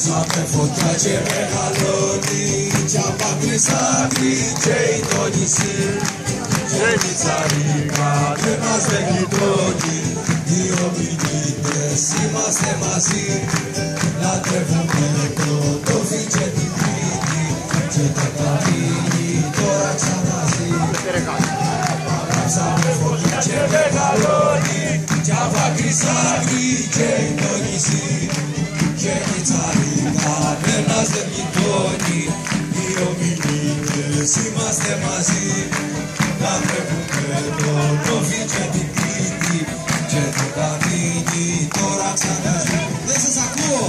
Ανάψαμε φωτιά και μεγαλώνει κι απ' άκρη σ' άκρη καίει το νησί. Γέννητσα κανένας δεν γλιτώνει, δύο μηνύτες είμαστε μαζί. Λατρεύουμε το τόφι και την πίτη και το καμίνι τώρα ξαναζεί. Ανάψαμε φωτιά και μεγαλώνει κι απ' άκρη σ' άκρη καίει το νησί. Γέννητσα κανένας δεν γλιτώνει, δύο μηνύτες είμαστε μαζί. Λατρεύουμε τον τόφι και την πίτη και το καμίνι τώρα ξαναζεί. Δεν σας ακούω!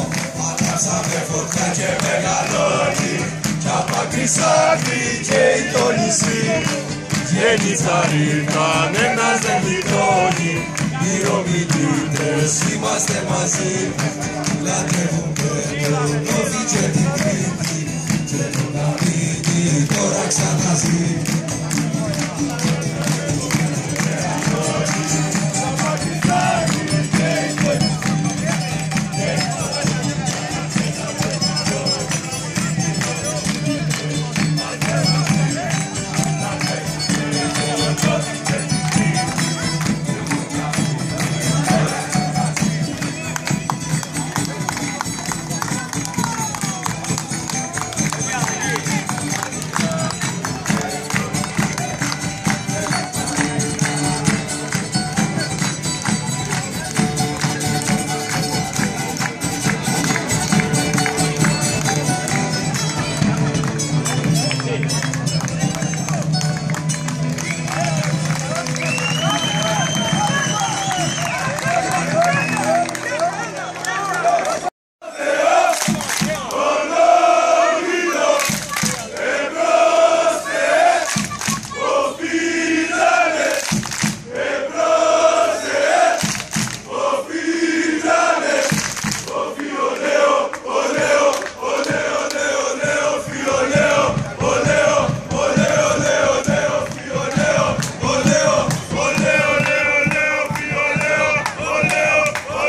Ανάψαμε φωτιά και μεγαλώνει κι απ' άκρη σ' άκρη καίει το νησί. Γέννητσα κανένας δεν γλιτώνει, δύο μηνύτες είμαστε μαζί.